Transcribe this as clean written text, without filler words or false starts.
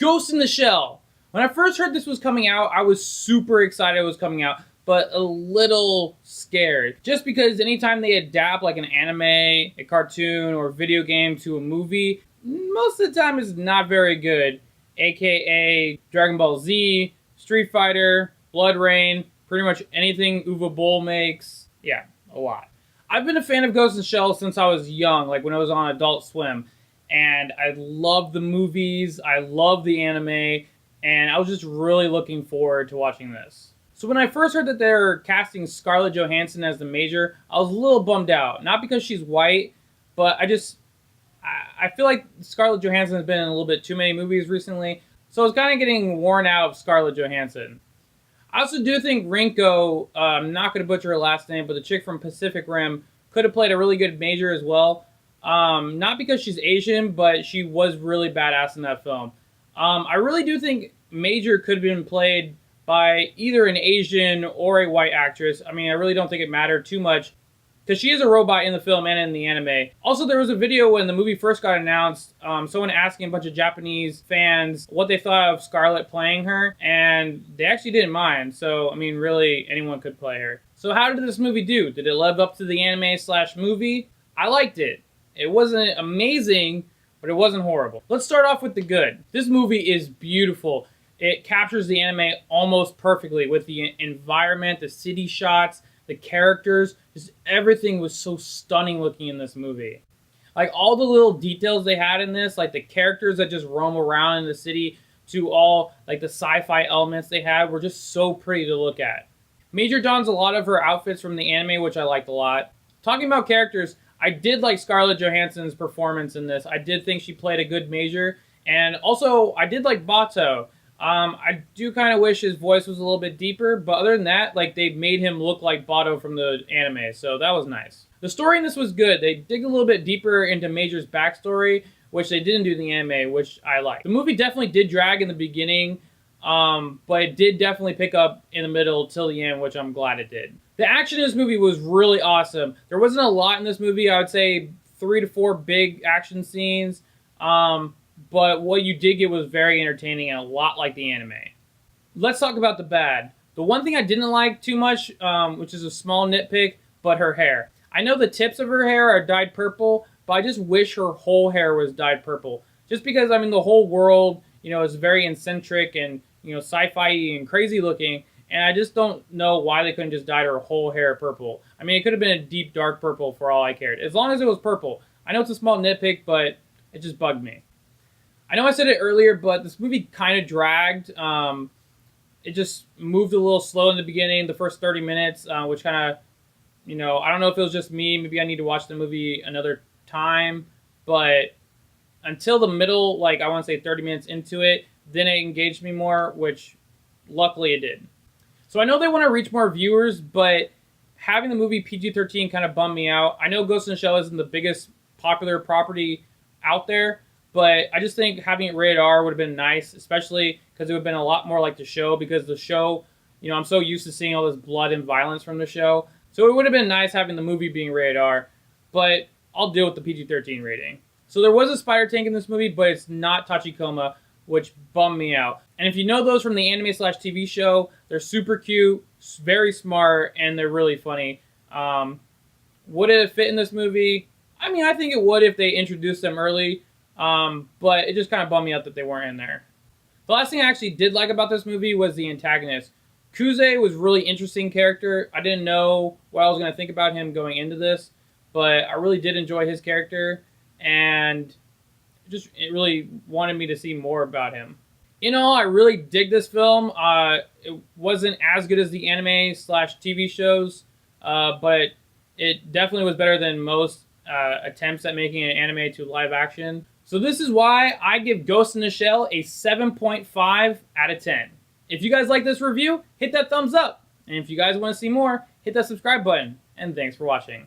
Ghost in the Shell. When I first heard this was coming out, I was super excited it was coming out, but a little scared. Just because anytime they adapt like an anime, a cartoon, or a video game to a movie, most of the time it's not very good. AKA Dragon Ball Z, Street Fighter, Blood Rain, pretty much anything Uwe Boll makes. Yeah, a lot. I've been a fan of Ghost in the Shell since I was young, like when I was on Adult Swim. And I love the movies, I love the anime, and I was just really looking forward to watching this. So when I first heard that they were casting Scarlett Johansson as the Major, I was a little bummed out. Not because she's white, but I feel like Scarlett Johansson has been in a little bit too many movies recently, so I was kind of getting worn out of Scarlett Johansson. I also do think Rinko, I'm not going to butcher her last name, but the chick from Pacific Rim could have played a really good Major as well. Not because she's Asian, but she was really badass in that film. I really do think Major could have been played by either an Asian or a white actress. I mean, I really don't think it mattered too much because she is a robot in the film and in the anime. Also, there was a video when the movie first got announced, someone asking a bunch of Japanese fans what they thought of Scarlett playing her, and they actually didn't mind. So, I mean, really, anyone could play her. So how did this movie do? Did it live up to the anime/movie? I liked it. It wasn't amazing, but it wasn't horrible. Let's start off with the good. This movie is beautiful. It captures the anime almost perfectly with the environment, the city shots, the characters. Just everything was so stunning looking in this movie. Like all the little details they had in this, like the characters that just roam around in the city to all like the sci-fi elements they had were just so pretty to look at. Major dons a lot of her outfits from the anime, which I liked a lot. Talking about characters, I did like Scarlett Johansson's performance in this. I did think she played a good Major. And also, I did like Bato. I do kind of wish his voice was a little bit deeper, but other than that, like they made him look like Bato from the anime, so that was nice. The story in this was good. They dig a little bit deeper into Major's backstory, which they didn't do in the anime, which I liked. The movie definitely did drag in the beginning, but it did definitely pick up in the middle till the end, which I'm glad it did. The action in this movie was really awesome. There wasn't a lot in this movie. I would say 3 to 4 big action scenes. But what you did get was very entertaining and a lot like the anime. Let's talk about the bad. The one thing I didn't like too much, which is a small nitpick, but her hair. I know the tips of her hair are dyed purple, but I just wish her whole hair was dyed purple. Just because, I mean, the whole world, you know, is very eccentric and, you know, sci-fi and crazy looking. And I just don't know why they couldn't just dye her whole hair purple. I mean, it could have been a deep, dark purple for all I cared. As long as it was purple. I know it's a small nitpick, but it just bugged me. I know I said it earlier, but this movie kind of dragged. It just moved a little slow in the beginning, the first 30 minutes, which kind of, you know, I don't know if it was just me. Maybe I need to watch the movie another time. But until the middle, like I want to say 30 minutes into it, then it engaged me more, which luckily it did. So I know they want to reach more viewers, but having the movie PG-13 kind of bummed me out. I know Ghost in the Shell isn't the biggest popular property out there, but I just think having it rated R would have been nice, especially because it would have been a lot more like the show, because the show, you know, I'm so used to seeing all this blood and violence from the show. So it would have been nice having the movie being rated R, but I'll deal with the PG-13 rating. So there was a spider tank in this movie, but it's not Tachikoma, which bummed me out. And if you know those from the anime/TV show, they're super cute, very smart, and they're really funny. Would it fit in this movie? I mean, I think it would if they introduced them early, but it just kind of bummed me out that they weren't in there. The last thing I actually did like about this movie was the antagonist. Kuze was a really interesting character. I didn't know what I was going to think about him going into this, but I really did enjoy his character, and it really wanted me to see more about him. In all, I really dig this film. It wasn't as good as the anime/TV shows, but it definitely was better than most attempts at making an anime to live action. So this is why I give Ghost in the Shell a 7.5 out of 10. If you guys like this review, hit that thumbs up. And if you guys want to see more, hit that subscribe button. And thanks for watching.